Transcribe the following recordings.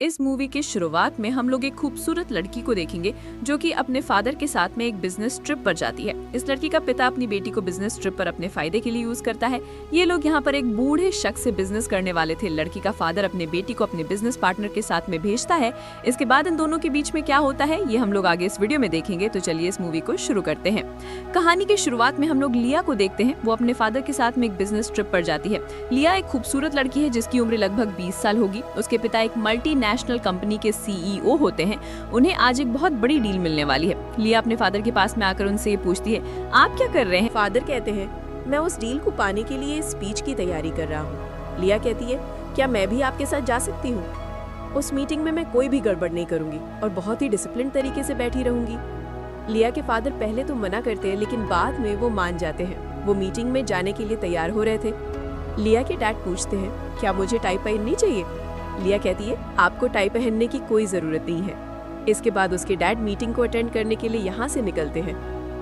इस मूवी की शुरुआत में हम लोग एक खूबसूरत लड़की को देखेंगे जो कि अपने फादर के साथ में एक बिजनेस ट्रिप पर जाती है। इस लड़की का पिता अपनी बेटी को बिजनेस ट्रिप पर अपने फायदे के लिए यूज करता है। ये लोग यहाँ पर एक बूढ़े शख्स से बिजनेस करने वाले थे। लड़की का फादर अपने बेटी को अपने बिजनेस पार्टनर के साथ में भेजता है। इसके बाद इन दोनों के बीच में क्या होता है ये हम लोग आगे इस वीडियो में देखेंगे। तो चलिए इस मूवी को शुरू करते हैं। कहानी की शुरुआत में हम लोग लिया को देखते हैं। वो अपने फादर के साथ में एक बिजनेस ट्रिप पर जाती है। लिया एक खूबसूरत लड़की है जिसकी उम्र लगभग 20 साल होगी। उसके पिता एक मल्टीनेशनल कंपनी के सीईओ होते हैं। उन्हें आज एक बहुत बड़ी डील मिलने वाली है। लिया अपने फादर के पास में आकर उनसे ये पूछती है, आप क्या कर रहे हैं? फादर कहते हैं, मैं उस डील को पाने के लिए स्पीच की तैयारी कर रहा हूँ। लिया कहती है, क्या मैं भी आपके साथ जा सकती हूँ? उस मीटिंग में मैं कोई भी गड़बड़ नहीं करूंगी और बहुत ही डिसिप्लिन तरीके से बैठी रहूंगी। लिया के फादर पहले तो मना करते हैं, लेकिन बाद में वो मान जाते हैं। वो मीटिंग में जाने के लिए तैयार हो रहे थे। लिया के डैड पूछते हैं, क्या मुझे टाई पहननी चाहिए? लिया कहती है, आपको टाई पहनने की कोई जरूरत नहीं है। इसके बाद उसके डैड मीटिंग को अटेंड करने के लिए यहाँ से निकलते हैं।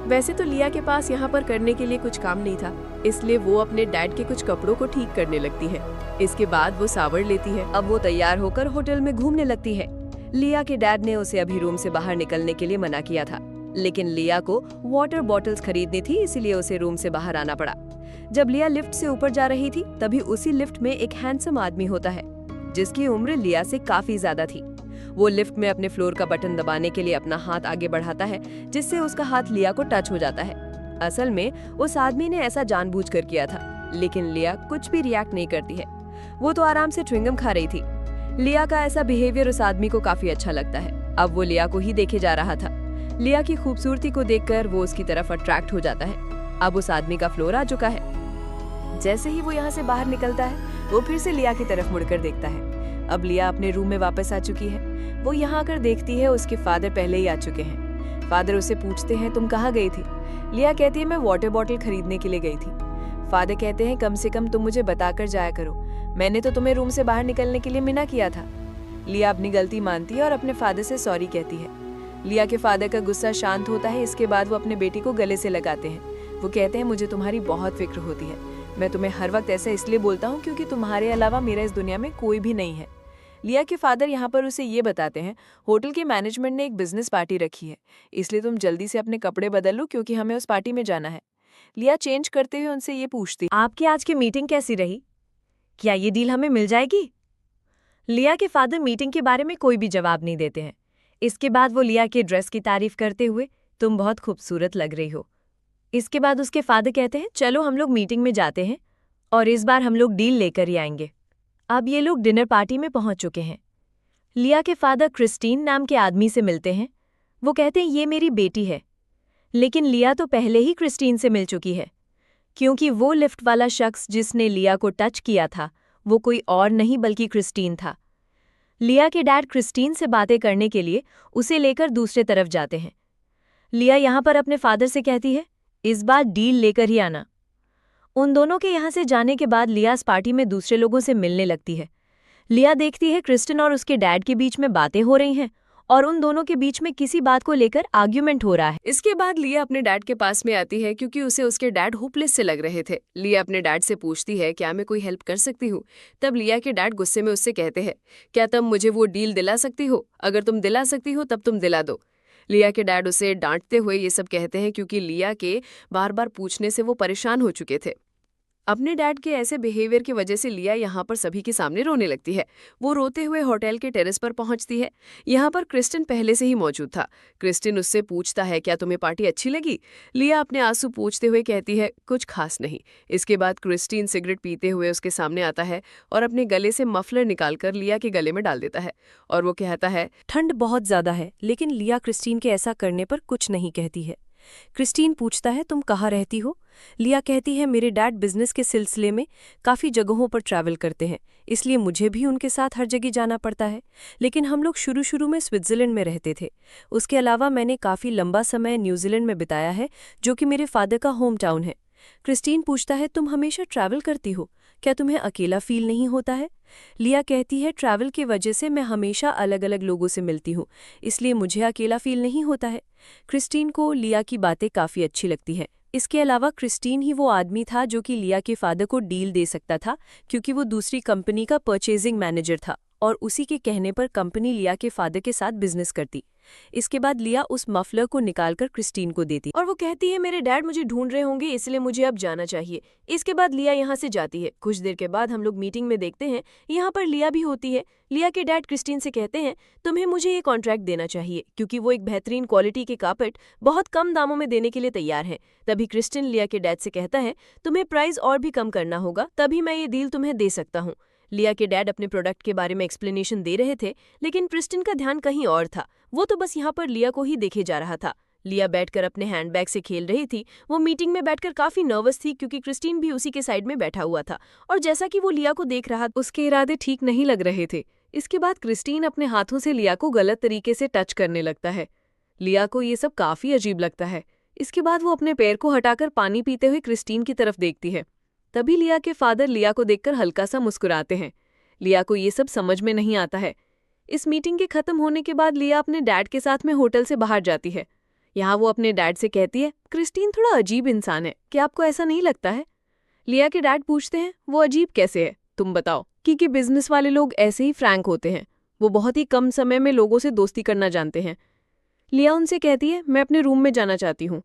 वैसे तो लिया के पास यहाँ पर करने के लिए कुछ काम नहीं था, इसलिए वो अपने डैड के कुछ कपड़ों को ठीक करने लगती है। इसके बाद वो सावर लेती है। अब वो तैयार होकर होटल में घूमने लगती है। लिया के डैड ने उसे अभी रूम से बाहर निकलने के लिए मना किया था, लेकिन लिया को वाटर बॉटल्स खरीदनी थी, इसलिए उसे रूम से बाहर आना पड़ा। जब लिया लिफ्ट से ऊपर जा रही थी तभी उसी लिफ्ट में एक हैंडसम आदमी होता है जिसकी उम्र लिया से काफी ज्यादा थी। वो लिफ्ट में अपने फ्लोर का बटन दबाने के लिए अपना हाथ आगे बढ़ाता है, जिससे उसका हाथ लिया को टच हो जाता है। असल में उस आदमी ने ऐसा जानबूझकर किया था, लेकिन लिया कुछ भी रिएक्ट नहीं करती है। वो तो आराम से च्युइंगम खा रही थी। लिया का ऐसा बिहेवियर उस आदमी को काफी अच्छा लगता है। अब वो लिया को ही देखे जा रहा था। लिया की खूबसूरती को देखकर वो उसकी तरफ अट्रैक्ट हो जाता है। अब उस आदमी का फ्लोर आ चुका है। जैसे ही वो यहाँ से बाहर निकलता है वो फिर से लिया की तरफ मुड़कर देखता है। अब लिया अपने रूम में वापस आ चुकी है। वो यहाँ आकर देखती है उसके फादर पहले ही आ चुके हैं। फादर उसे पूछते हैं, तुम कहाँ गई थी? लिया कहती है, मैं वाटर बॉटल खरीदने के लिए गई थी। फादर कहते हैं, कम से कम तुम मुझे बताकर जाया करो, मैंने तो तुम्हें रूम से बाहर निकलने के लिए मना किया था। लिया अपनी गलती मानती है और अपने फादर से सॉरी कहती है। लिया के फादर का गुस्सा शांत होता है। इसके बाद वो अपने बेटी को गले से लगाते हैं। वो कहते हैं, मुझे तुम्हारी बहुत फिक्र होती है। मैं तुम्हें हर वक्त ऐसा इसलिए बोलता हूँ क्योंकि तुम्हारे अलावा मेरा इस दुनिया में कोई भी नहीं है। लिया के फादर यहाँ पर उसे ये बताते हैं, होटल के मैनेजमेंट ने एक बिजनेस पार्टी रखी है, इसलिए तुम जल्दी से अपने कपड़े बदल लो क्योंकि हमें उस पार्टी में जाना है। लिया चेंज करते हुए उनसे ये पूछती, आपकी आज की मीटिंग कैसी रही? क्या ये डील हमें मिल जाएगी? लिया के फादर मीटिंग के बारे में कोई भी जवाब नहीं देते हैं। इसके बाद वो लिया के ड्रेस की तारीफ करते हुए, तुम बहुत खूबसूरत लग रही हो। इसके बाद उसके फादर कहते हैं, चलो हम लोग मीटिंग में जाते हैं और इस बार हम लोग डील लेकर ही आएंगे। अब ये लोग डिनर पार्टी में पहुंच चुके हैं। लिया के फादर क्रिस्टीन नाम के आदमी से मिलते हैं। वो कहते हैं, ये मेरी बेटी है। लेकिन लिया तो पहले ही क्रिस्टीन से मिल चुकी है, क्योंकि वो लिफ्ट वाला शख्स जिसने लिया को टच किया था वो कोई और नहीं बल्कि क्रिस्टीन था। लिया के डैड क्रिस्टीन से बातें करने के लिए उसे लेकर दूसरे तरफ जाते हैं। लिया यहाँ पर अपने फादर से कहती है, इस बार डील लेकर ही आना। उन दोनों के यहाँ से जाने के बाद लिया इस पार्टी में दूसरे लोगों से मिलने लगती है। लिया देखती है क्रिस्टन और उसके डैड के बीच में बातें हो रही हैं और उन दोनों के बीच में किसी बात को लेकर आर्ग्यूमेंट हो रहा है। इसके बाद लिया अपने डैड के पास में आती है क्योंकि उसे उसके डैड होपलेस से लग रहे थे। लिया अपने डैड से पूछती है, क्या मैं कोई हेल्प कर सकती हूँ? तब लिया के डैड गुस्से में उससे कहते हैं, क्या तुम मुझे वो डील दिला सकती हो? अगर तुम दिला सकती हो तब तुम दिला दो। लिया के डैड उसे डांटते हुए ये सब कहते हैं क्योंकि लिया के बार बार पूछने से वो परेशान हो चुके थे। अपने डैड के ऐसे बिहेवियर की वजह से लिया यहाँ पर सभी के सामने रोने लगती है। वो रोते हुए होटल के टेरेस पर पहुंचती है। यहाँ पर क्रिस्टिन पहले से ही मौजूद था। क्रिस्टिन उससे पूछता है, क्या तुम्हें पार्टी अच्छी लगी? लिया अपने आंसू पोंछते हुए कहती है, कुछ खास नहीं। इसके बाद क्रिस्टिन सिगरेट पीते हुए उसके सामने आता है और अपने गले से मफलर निकालकर लिया के गले में डाल देता है और वो कहता है, ठंड बहुत ज्यादा है। लेकिन लिया क्रिस्टीन के ऐसा करने पर कुछ नहीं कहती है। क्रिस्टीन पूछता है, तुम कहाँ रहती हो? लिया कहती है, मेरे डैड बिजनेस के सिलसिले में काफ़ी जगहों पर ट्रैवल करते हैं, इसलिए मुझे भी उनके साथ हर जगह जाना पड़ता है। लेकिन हम लोग शुरू में स्विट्ज़रलैंड में रहते थे। उसके अलावा मैंने काफ़ी लंबा समय न्यूजीलैंड में बिताया है, जो कि मेरे फादर का होम टाउन है। क्रिस्टीन पूछता है, तुम हमेशा ट्रैवल करती हो, क्या तुम्हें अकेला फील नहीं होता है? लिया कहती है, ट्रैवल की वजह से मैं हमेशा अलग अलग लोगों से मिलती हूँ, इसलिए मुझे अकेला फील नहीं होता है। क्रिस्टीन को लिया की बातें काफ़ी अच्छी लगती हैं। इसके अलावा क्रिस्टीन ही वो आदमी था जो कि लिया के फादर को डील दे सकता था, क्योंकि वो दूसरी कंपनी का परचेजिंग मैनेजर था और उसी के कहने पर कंपनी लिया के फादर के साथ बिजनेस करती। इसके बाद लिया उस मफलर को निकालकर क्रिस्टीन को देती और वो कहती है मेरे डैड मुझे ढूंढ रहे होंगे इसलिए मुझे अब जाना चाहिए। इसके बाद लिया यहाँ से जाती है। कुछ देर के बाद हम लोग मीटिंग में देखते हैं यहाँ पर लिया भी होती है। लिया के डैड क्रिस्टीन से कहते हैं तुम्हें मुझे ये कॉन्ट्रैक्ट देना चाहिए क्योंकि वो एक बेहतरीन क्वालिटी के कार्पेट बहुत कम दामों में देने के लिए तैयार है। तभी क्रिस्टीन लिया के डैड से कहता है तुम्हें प्राइस और भी कम करना होगा तभी मैं ये डील तुम्हें दे सकता हूँ। लिया के डैड अपने प्रोडक्ट के बारे में एक्सप्लेनेशन दे रहे थे लेकिन क्रिस्टीन का ध्यान कहीं और था। वो तो बस यहाँ पर लिया को ही देखे जा रहा था। लिया बैठकर अपने हैंडबैग से खेल रही थी। वो मीटिंग में बैठकर काफी नर्वस थी क्योंकि क्रिस्टीन भी उसी के साइड में बैठा हुआ था और जैसा कि वो लिया को देख रहा उसके इरादे ठीक नहीं लग रहे थे। इसके बाद क्रिस्टीन अपने हाथों से लिया को गलत तरीके से टच करने लगता है। लिया को ये सब काफी अजीब लगता है। इसके बाद वो अपने पैर को हटाकर पानी पीते हुए क्रिस्टीन की तरफ देखती है। तभी लिया के फादर लिया को देखकर हल्का सा मुस्कुराते हैं। लिया को ये सब समझ में नहीं आता है। इस मीटिंग के खत्म होने के बाद लिया अपने डैड के साथ में होटल से बाहर जाती है। यहाँ वो अपने डैड से कहती है क्रिस्टीन थोड़ा अजीब इंसान है, क्या आपको ऐसा नहीं लगता है? लिया के डैड पूछते हैं वो अजीब कैसे है, तुम बताओ। क्योंकि बिजनेस वाले लोग ऐसे ही फ्रैंक होते हैं, वो बहुत ही कम समय में लोगों से दोस्ती करना जानते हैं। लिया उनसे कहती है मैं अपने रूम में जाना चाहती हूँ,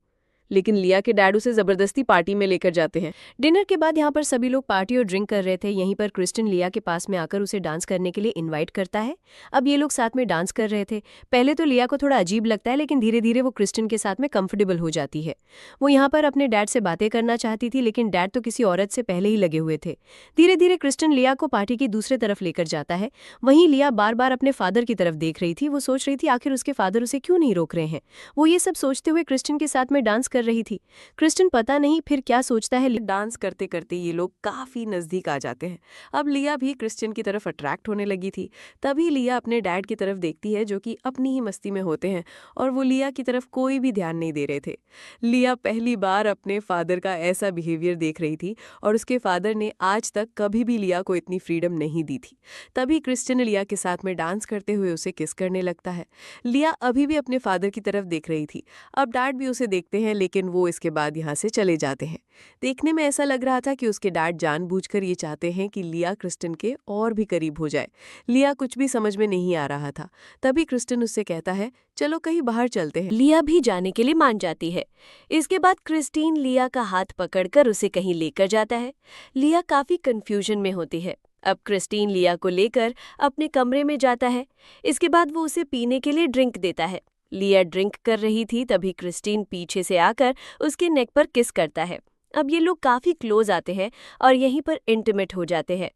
लेकिन लिया के डैड उसे जबरदस्ती पार्टी में लेकर जाते हैं। डिनर के बाद यहाँ पर सभी लोग पार्टी और ड्रिंक कर रहे थे। यहीं पर क्रिस्टीन लिया के पास में आकर उसे डांस करने के लिए इनवाइट करता है। अब ये लोग साथ में डांस कर रहे थे। पहले तो लिया को थोड़ा अजीब लगता है लेकिन धीरे धीरे वो क्रिस्टीन के साथ में कंफर्टेबल हो जाती है। वो यहाँ पर अपने डैड से बातें करना चाहती थी लेकिन डैड तो किसी औरत से पहले ही लगे हुए थे। धीरे धीरे क्रिस्टीन लिया को पार्टी की दूसरे तरफ लेकर जाता है। वहीं लिया बार बार अपने फादर की तरफ देख रही थी। वो सोच रही थी आखिर उसके फादर उसे क्यों नहीं रोक रहे हैं। वो ये सब सोचते हुए क्रिस्टीन के साथ में डांस कर रही थी। क्रिस्टीन पता नहीं फिर क्या सोचता है। डांस करते करते ये लोग काफी नजदीक आ जाते हैं। अब लिया भी क्रिस्टीन की तरफ अट्रैक्ट होने लगी थी। तभी लिया अपने डैड की तरफ देखती है जो कि अपनी ही मस्ती में होते हैं और वो लिया की तरफ कोई भी ध्यान नहीं दे रहे थे। लिया पहली बार अपने फादर का ऐसा बिहेवियर देख रही थी और उसके फादर ने आज तक कभी भी लिया को इतनी फ्रीडम नहीं दी थी। तभी क्रिस्टीन लिया के साथ में डांस करते हुए उसे किस करने लगता है। लिया अभी भी अपने फादर की तरफ देख रही थी। अब डैड भी उसे देखते हैं लेकिन वो इसके बाद यहाँ से चले जाते हैं। देखने में ऐसा लग रहा था कि उसके डैड जानबूझकर ये चाहते हैं कि लिया क्रिस्टीन के और भी करीब हो जाए। लिया कुछ भी समझ में नहीं आ रहा था। तभी क्रिस्टीन उससे कहता है चलो कहीं बाहर चलते हैं। लिया भी जाने के लिए मान जाती है। इसके बाद क्रिस्टीन लिया का हाथ पकड़कर उसे कहीं लेकर जाता है। लिया काफी कंफ्यूजन में होती है। अब क्रिस्टीन लिया को लेकर अपने कमरे में जाता है। इसके बाद वो उसे पीने के लिए ड्रिंक देता है। लिया ड्रिंक कर रही थी तभी क्रिस्टीन पीछे से आकर उसके नेक पर किस करता है। अब ये लोग काफी क्लोज आते हैं और यहीं पर इंटीमेट हो जाते हैं।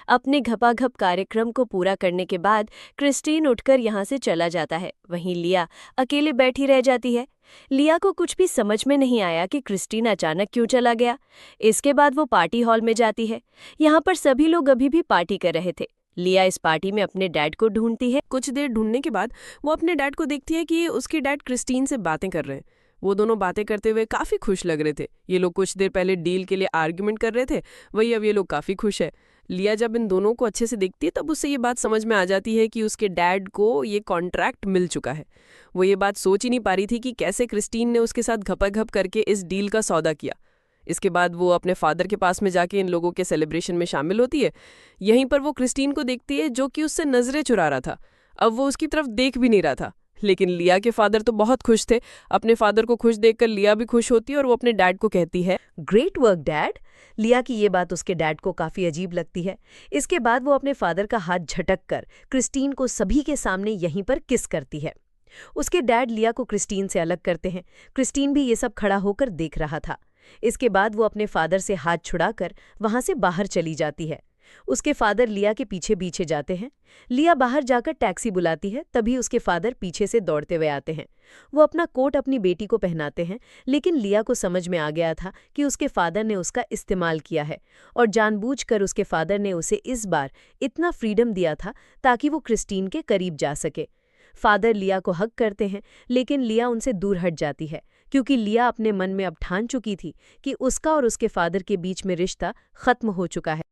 अपने घपाघप कार्यक्रम को पूरा करने के बाद क्रिस्टीन उठकर यहाँ से चला जाता है। वहीं लिया अकेले बैठी रह जाती है। लिया को कुछ भी समझ में नहीं आया कि क्रिस्टीन अचानक क्यों चला गया। इसके बाद वो पार्टी हॉल में जाती है। यहाँ पर सभी लोग अभी भी पार्टी कर रहे थे। लिया इस पार्टी में अपने डैड को ढूंढती है। कुछ देर ढूंढने के बाद वो अपने डैड को देखती है कि उसके डैड क्रिस्टीन से बातें कर रहे हैं। वो दोनों बातें करते हुए काफी खुश लग रहे थे। ये लोग कुछ देर पहले डील के लिए आर्ग्यूमेंट कर रहे थे, वही अब ये लोग काफी खुश है। लिया जब इन दोनों को अच्छे से देखती है तब उससे ये बात समझ में आ जाती है कि उसके डैड को ये कॉन्ट्रैक्ट मिल चुका है। वो ये बात सोच ही नहीं पा रही थी कि कैसे क्रिस्टीन ने उसके साथ घपाघप करके इस डील का सौदा किया। इसके बाद वो अपने फादर के पास में जाके इन लोगों के सेलिब्रेशन में शामिल होती है। यहीं पर वो क्रिस्टीन को देखती है जो कि उससे नजरें चुरा रहा था। अब वो उसकी तरफ देख भी नहीं रहा था। लेकिन लिया के फादर तो बहुत खुश थे। अपने फादर को खुश देखकर लिया भी खुश होती है और वो अपने डैड को कहती है ग्रेट वर्क डैड। लिया की ये बात उसके डैड को काफी अजीब लगती है। इसके बाद वो अपने फादर का हाथ झटक कर क्रिस्टीन को सभी के सामने यहीं पर किस करती है। उसके डैड लिया को क्रिस्टीन से अलग करते हैं। क्रिस्टीन भी ये सब खड़ा होकर देख रहा था। इसके बाद वो अपने फादर से हाथ छुड़ाकर वहां से बाहर चली जाती है। उसके फादर लिया के पीछे पीछे जाते हैं। लिया बाहर जाकर टैक्सी बुलाती है। तभी उसके फादर पीछे से दौड़ते हुए आते हैं। वो अपना कोट अपनी बेटी को पहनाते हैं लेकिन लिया को समझ में आ गया था कि उसके फादर ने उसका इस्तेमाल किया है और जानबूझकर उसके फादर ने उसे इस बार इतना फ्रीडम दिया था ताकि वो क्रिस्टीन के करीब जा सके। फादर लिया को हक करते हैं लेकिन लिया उनसे दूर हट जाती है क्योंकि लिया अपने मन में अब ठान चुकी थी कि उसका और उसके फादर के बीच में रिश्ता खत्म हो चुका है।